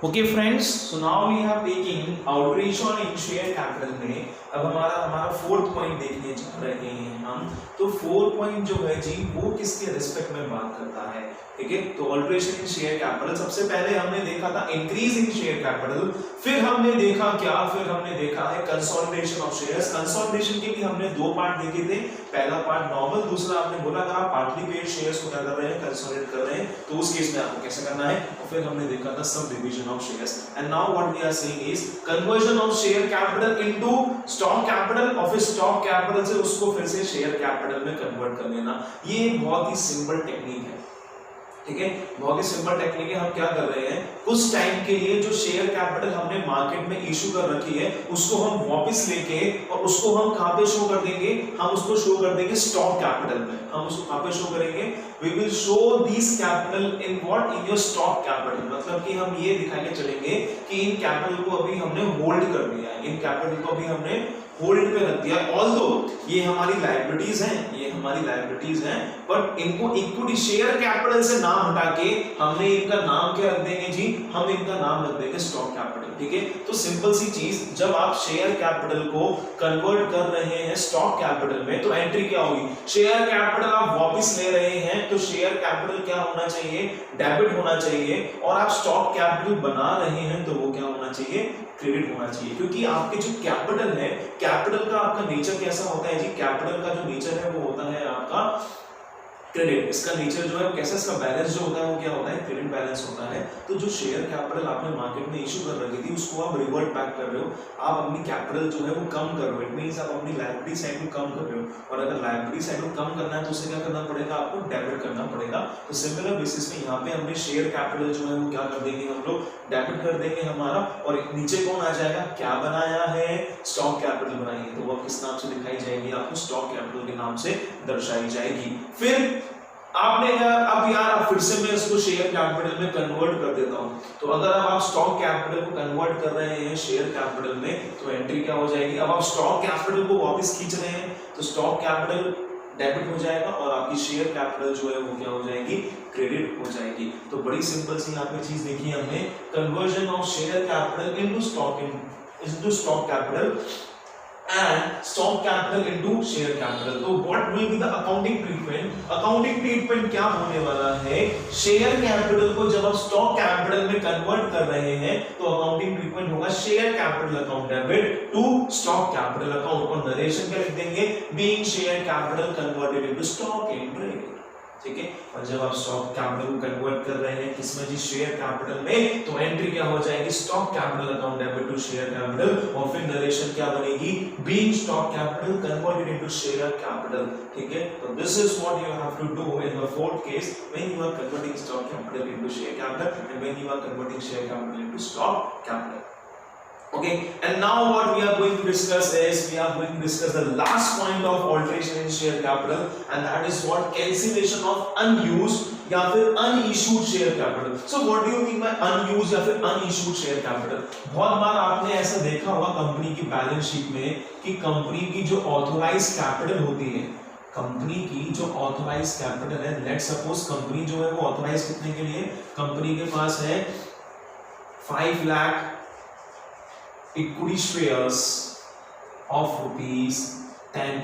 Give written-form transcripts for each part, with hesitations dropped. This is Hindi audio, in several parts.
Okay friends, so now we have taking alteration in share capital में अब हमारा फोर्थ पॉइंट देखने जा रहे हैं हम। तो फोर्थ पॉइंट जो है जी वो किसके रिस्पेक्ट में बात करता है, ठीक है। तो ऑल्टरेशन इन शेयर कैपिटल, सबसे पहले हमने देखा था इंक्रीज इन शेयर कैपिटल, फिर हमने देखा है कंसोलिडेशन ऑफ शेयर्स। कंसोलिडेशन के भी हमने दो पार्ट देखे थे, पहला पार्ट नॉर्मल, दूसरा आपने बोला अगर आप पार्टली पेड शेयर्स को क्या कर रहे हैं, कंसोलिडेट कर रहे हैं, तो उस केस में आपको कैसे करना है। और फिर हमने देखा था subdivision of shares. And now what we are saying is conversion of share capital into stock capital, और फिर स्टॉक कैपिटल से उसको फिर से शेयर कैपिटल में कन्वर्ट कर लेना। ये बहुत ही सिंपल टेक्निक है, ठीक है, बहुत ही सिंपल टेक्निक है। हम क्या कर रहे हैं, कुछ टाइम के लिए जो शेयर कैपिटल हमने मार्केट में इशू कर रखी है उसको हम वापस लेके और उसको हम कहां पे शो कर देंगे, हम उसको शो कर देंगे स्टॉक कैपिटल में। हम उसको कहां पे शो करेंगे, we will show this capital in what, in your stock capital. मतलब कि हम ये दिखाने चलेंगे कि इन कैपिटल को अभी हमने होल्ड कर दिया है, इन कैपिटल को अभी हमने होल्ड पे रख दिया। ऑल्दो ये हमारी लायबिलिटीज हैं, बट इनको इक्विटी शेयर कैपिटल से नाम हटा के हमने इनका नाम क्या रख देंगे जी, हम इनका नाम रख देंगे स्टॉक कैपिटल, ठीक है। तो सिंपल सी चीज, जब आप शेयर कैपिटल को कन्वर्ट कर रहे हैं स्टॉक कैपिटल में तो एंट्री क्या होगी, शेयर कैपिटल आप वापस ले रहे हैं तो शेयर कैपिटल क्या होना चाहिए, डेबिट होना चाहिए, और आप स्टॉक कैपिटल बना रहे हैं तो वो क्या होना चाहिए, क्रेडिट होना चाहिए। क्योंकि आपके जो कैपिटल है, कैपिटल का आपका नेचर कैसा होता है जी, कैपिटल का जो नेचर है वो होता है आपका क्रेडिट। इसका नेचर जो है कैसे, इसका बैलेंस जो होता है वो क्या होता है, क्रेडिट बैलेंस होता है। तो जो शेयर कैपिटल आपने मार्केट में इशू कर रखी थी उसको आप रिवर्ट बैक कर रहे हो, आप अपनी कैपिटल जो है वो कम कर रहे हो। इट मींस आप अपनी लायबिलिटी साइड को कम कर रहे हो, और अगर लायबिलिटी साइड को कम करना है तो उसे क्या करना पड़ेगा, आपको डेबिट करना पड़ेगा। तो सिमिलर बेसिस पे यहाँ पे हमने शेयर कैपिटल जो है वो क्या कर देंगे, हम लोग डेबिट कर देंगे हमारा, और नीचे कौन आ जाएगा, क्या बनाया है, स्टॉक कैपिटल बनाई है, तो वो किस नाम से दिखाई जाएगी, आपको स्टॉक कैपिटल के नाम से दर्शाई जाएगी। फिर आपने अब यार आप फिर से मैं इसको शेयर कैपिटल में कन्वर्ट कर देता हूं। तो अगर अब आप स्टॉक कैपिटल को कन्वर्ट कर रहे हैं शेयर कैपिटल में तो एंट्री क्या हो जाएगी, अब आप स्टॉक कैपिटल को वापस खींच रहे हैं तो स्टॉक कैपिटल डेबिट हो जाएगा और आपकी शेयर कैपिटल जो है वो क्या हो जाएगी, क्रेडिट हो जाएगी। तो बड़ी सिंपल सी यहाँ पे चीज देखी हमने, conversion of share capital into stock capital and stock capital into share capital। तो what will be the accounting treatment? accounting treatment क्या होने वाला है, शेयर कैपिटल को जब आप स्टॉक कैपिटल में कन्वर्ट कर रहे हैं तो अकाउंटिंग ट्रीटमेंट होगा share capital account debit to stock capital account, और नरेशन क्या लिख देंगे, being share capital converted into stock in trade, ठीक है। और जब आप स्टॉक कैपिटल को कन्वर्ट कर रहे हैं किसमें जी, शेयर कैपिटल में, तो एंट्री क्या हो जाएगी, stock capital account debit to share capital, और फिर नरेशन क्या बनेगी, being stock capital converted into share capital, ठीक है। तो this is what you have to do in the fourth case when you are converting stock capital into share capital and when you are converting share capital into stock capital. Okay, and now what we are going to discuss is we are going to discuss the last point of alteration in share capital, and that is what cancellation of unused या फिर unissued share capital। So what do you mean by unused या फिर unissued share capital? बहुत बार आपने ऐसा देखा होगा कंपनी की बैलेंस शीट में कि कंपनी की जो ऑथोराइज्ड कैपिटल होती है, कंपनी की जो ऑथोराइज्ड कैपिटल है, लेट सपोज कंपनी जो है वो ऑथोराइज कितने के लिए, कंपनी के पास है 5 lakh equity shares of ₹10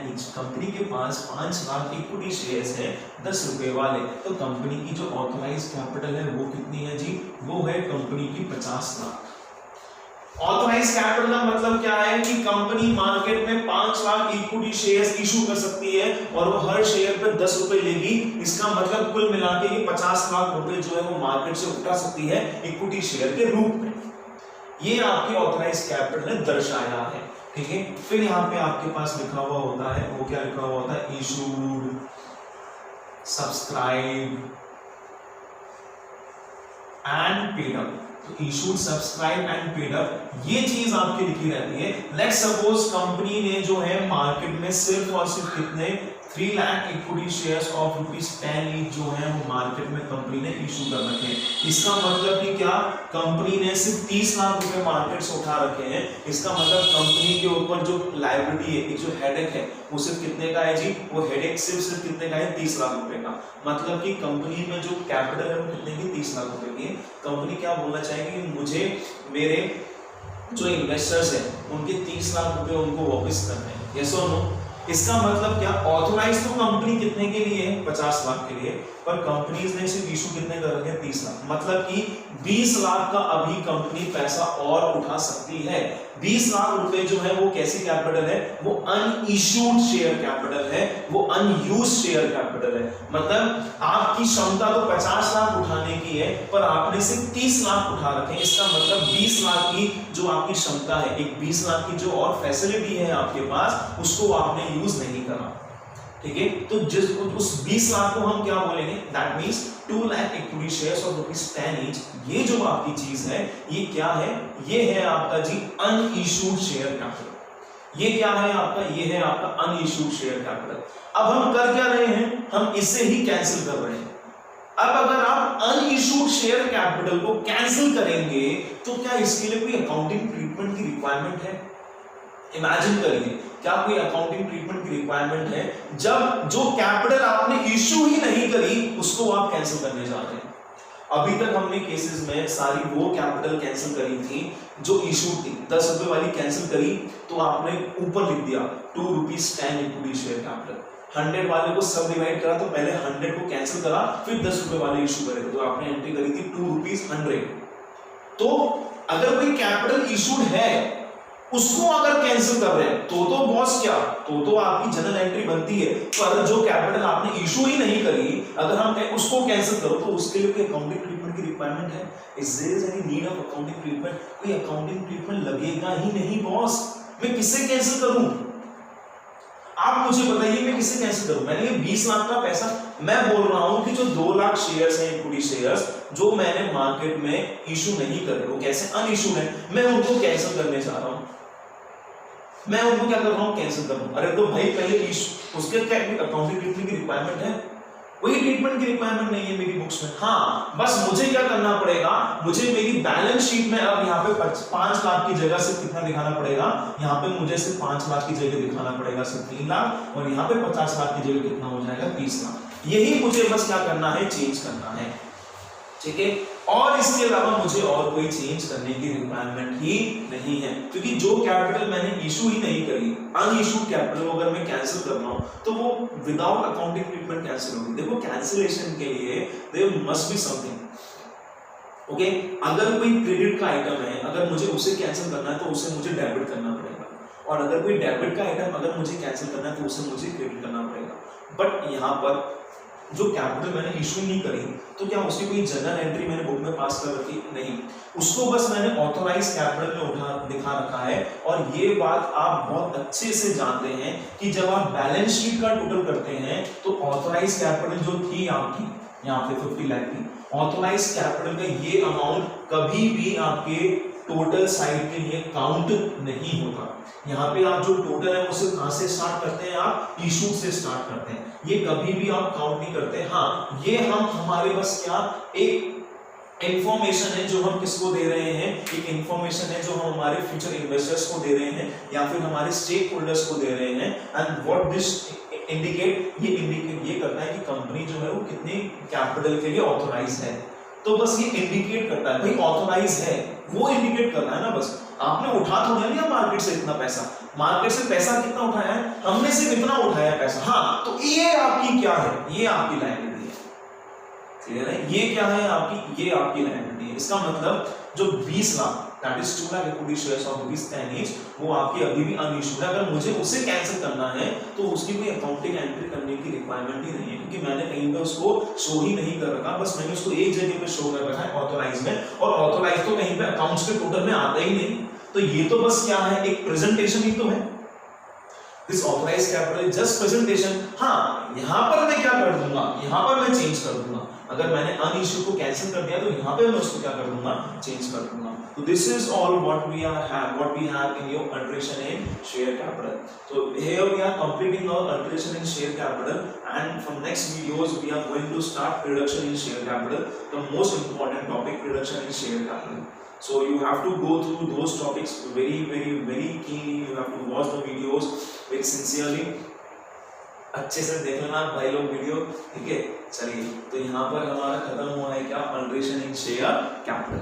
each. Company के पास 5 लाख इक्विटी शेयर्स हैं 10 रुपए वाले, तो कंपनी की जो ऑथोराइज कैपिटल है वो कितनी है जी, वो है कंपनी की 50 लाख। ऑथोराइज कैपिटल का मतलब क्या है कि कंपनी मार्केट में 5 लाख इक्विटी शेयर्स इशू कर सकती है और वो हर शेयर पे 10 रुपए लेगी। इसका मतलब कुल मिला के ये 50 लाख रुपए जो है वो मार्केट से उठा सकती है इक्विटी शेयर के रूप में। ये आपके ऑथराइज कैपिटल ने दर्शाया है, ठीक है। फिर यहाँ पे आपके पास लिखा हुआ होता है, वो क्या लिखा हुआ होता है, issued, subscribe and paid up. तो issued, subscribe and paid up ये चीज आपकी लिखी रहती है। लेट्स सपोज कंपनी ने जो है मार्केट में सिर्फ और सिर्फ कितने 3 lakh equity shares of ₹10 each जो है वो मार्केट में कंपनी ने इशू कर रखे हैं। इसका मतलब कि क्या, कंपनी ने सिर्फ 30 लाख रुपए मार्केट से उठा रखे हैं। इसका मतलब कंपनी के ऊपर जो लायबिलिटी है, एक जो हेडेक है, वो सिर्फ कितने का है जी, वो हेडेक सिर्फ कितने का है, 30 लाख रुपए का। मतलब कि कंपनी में जो कैपिटल है वो कितने की, 30 लाख रुपए की। कंपनी क्या बोलना चाहेगी, मुझे मेरे जो इन्वेस्टर्स हैं उनके 30 लाख रुपए उनको वापस करने हैं, यस और नो। इसका मतलब क्या, ऑथोराइज तो कंपनी कितने के लिए है, 50 लाख के लिए, पर कंपनीज ने सिर्फ इशू कितने कर रखे हैं, 30 लाख। मतलब कि 20 लाख का अभी कंपनी पैसा और उठा सकती है। 20 लाख रुपए जो है वो कैसी कैपिटल है, वो अनइश्यूड शेयर कैपिटल है, वो अनयूज्ड शेयर कैपिटल है। मतलब आपकी क्षमता तो 50 लाख उठाने की है, पर आपने सिर्फ 30 लाख उठा रखे हैं। इसका मतलब 20 लाख की जो आपकी क्षमता है, एक 20 लाख की जो और फैसिलिटी है आपके पास, उसको आपने यूज नहीं करा। ठीक है, तो जिस उस 20 लाख को हम क्या बोलेंगे, that means 2 lakh equity shares of ₹10 each. ये जो आपकी चीज है, ये क्या है, ये है आपका जी अनइश्यूड शेयर कैपिटल। ये क्या है आपका, ये है आपका अनइश्यूड शेयर कैपिटल। अब हम कर क्या रहे हैं, हम इसे ही कैंसिल कर रहे हैं। अब अगर आप अनइश्यूड शेयर कैपिटल को कैंसिल करेंगे तो क्या इसके लिए कोई अकाउंटिंग ट्रीटमेंट की रिक्वायरमेंट है? इमेजिन करिए, क्या कोई अकाउंटिंग ट्रीटमेंट की रिक्वायरमेंट है जब जो कैपिटल आपने इश्यू ही नहीं करी उसको आप कैंसिल करने जा रहे हैं? अभी तक हमने केसेस में सारी वो कैपिटल कैंसिल करी थी जो इशू थी। 10 रुपए वाली कैंसिल करी तो आपने ऊपर लिख दिया ₹2.10 इक्विटी शेयर कैपिटल। 100 वाले को सब डिवाइड करा तो पहले 100 को कैंसिल करा, फिर 10 रुपए वाले इशू करे थे, तो आपने एंट्री करी थी ₹2.100। तो अगर कोई कैपिटल इशूड है उसको अगर कैंसिल कर रहे हैं तो बॉस क्या, तो आपकी जनरल एंट्री बनती है। पर जो कैपिटल आपने इशू ही नहीं करी, अगर हम उसको कैंसिल करो तो उसके लिए कोई अकाउंटिंग ट्रीटमेंट की रिक्वायरमेंट है? Is there any need of accounting treatment? कोई अकाउंटिंग ट्रीटमेंट लगेगा ही नहीं बॉस। मैं किससे कैंसिल करूं, आप मुझे बताइए, मैं किससे कैंसिल करूं? मैंने ये 20 लाख का पैसा, मैं बोल रहा हूं कि जो 2 लाख शेयर्स हैं इक्विटी शेयर्स जो मैंने मार्केट में इशू नहीं करे, वो कैसे अनइशू है, मैं उनको कैंसिल करने जा रहा हूं। मैं उनको क्या कर रहा हूं, कैंसिल कर रहा हूं। अरे तो भाई पहले इशू, उसके क्या अकाउंटिंग ट्रीटमेंट की रिक्वायरमेंट है? कोई ट्रीटमेंट की रिक्वायरमेंट नहीं है मेरी बुक्स में। हाँ, बस मुझे क्या करना पड़ेगा, मुझे मेरी बैलेंस शीट में अब यहाँ पे 5 लाख की जगह सिर्फ कितना दिखाना पड़ेगा, यहाँ पे मुझे सिर्फ 5 लाख की जगह दिखाना पड़ेगा सिर्फ 3 लाख, और यहाँ पे 50 लाख की जगह कितना हो जाएगा, 30 लाख। यही मुझे बस क्या करना है, चेंज करना है। ठीक है, और इसके अलावा मुझे और कोई चेंज करने की रिक्वायरमेंट ही नहीं है, क्योंकि जो कैपिटल मैंने इशू ही नहीं करी, अनइशूड कैपिटल अगर मैं कैंसिल कर रहा हूं तो वो विदाउट अकाउंटिंग ट्रीटमेंट कैंसिल होगी। देखो, कैंसिलेशन के लिए there must be something. Okay, अगर कोई क्रेडिट का आइटम है, अगर मुझे उसे कैंसिल करना है तो उसे मुझे डेबिट करना पड़ेगा, और अगर कोई डेबिट का आइटम अगर मुझे कैंसिल करना है तो उसे मुझे क्रेडिट करना पड़ेगा। बट यहाँ पर जो कैपिटल मैंने इशू नहीं करी, तो क्या उसकी कोई जनरल एंट्री मैंने बुक में पास कर रखी? नहीं, उसको बस मैंने ऑथोराइज कैपिटल में उठा दिखा रखा है। और ये बात आप बहुत अच्छे से जानते हैं कि जब आप बैलेंस शीट का टोटल करते हैं तो ऑथोराइज कैपिटल जो थी आपकी यहाँ पे 50 लाख की, ऑथोराइज कैपिटल का ये अमाउंट कभी भी आपके टोटल साइड के लिए काउंट नहीं होगा। यहाँ पे आप जो टोटल है उसे कहां से स्टार्ट करते हैं, आप इशू से स्टार्ट करते हैं, ये कभी भी आप काउंट नहीं करते। हाँ, ये हम हमारे बस क्या एक इंफॉर्मेशन है जो हम किसको दे रहे हैं, एक इंफॉर्मेशन है जो हम हमारे फ्यूचर इन्वेस्टर्स को दे रहे हैं या फिर हमारे स्टेक होल्डर्स को दे रहे हैं। एंड व्हाट दिस इंडिकेट, ये करता है कि कंपनी जो है वो कितने कैपिटल के लिए ऑथोराइज है। तो बस ये इंडिकेट करता है भाई ऑथोराइज है, वो इंडिकेट करना है ना। बस आपने उठा तो नहीं लिया मार्केट से इतना पैसा, मार्केट से पैसा कितना उठाया है, हमने सिर्फ इतना उठाया पैसा। हाँ, तो ये आपकी क्या है, ये आपकी लायबिलिटी है। क्लियर है, ये क्या है आपकी, ये आपकी लायबिलिटी है। इसका मतलब जो 20 lakh that is 2 lakh equity shares of ₹10 each, वो आपकी अभी भी अनइश्यूड है। अगर मुझे उसे कैंसिल करना है तो उसकी कोई अकाउंटिंग एंट्री करने की रिक्वायरमेंट ही नहीं है, क्योंकि मैंने कहीं पे उसको शो ही नहीं कर रखा। बस मैंने उसको एक जगह पे शो कर रखा है, ऑथोराइज में, और ऑथोराइज तो कहीं पे अकाउंट्स के टोटल में आता ही नहीं। तो ये तो बस क्या है, एक प्रेजेंटेशन ही तो है। This authorised capital is just presentation. हाँ, यहां पर मैं क्या कर दूंगा, यहां पर मैं चेंज कर दूंगा। अगर मैंने अन इश्यू को कैंसिल कर दिया तो यहाँ पे मैं उसको क्या कर दूंगा, चेंज कर दूंगा। तो this is all what we have in your alteration in share capital. So here we are completing our alteration in share capital, and from next videos we are going to start reduction in share capital, the most important topic, reduction in share capital. So you have to go through those topics very keenly. You have to watch the videos very sincerely. अच्छे से देख लेना भाई लोग वीडियो, ठीक है। चलिए, तो यहाँ पर हमारा खत्म हुआ है क्या, अल्टरेशन इन शेयर कैपिटल।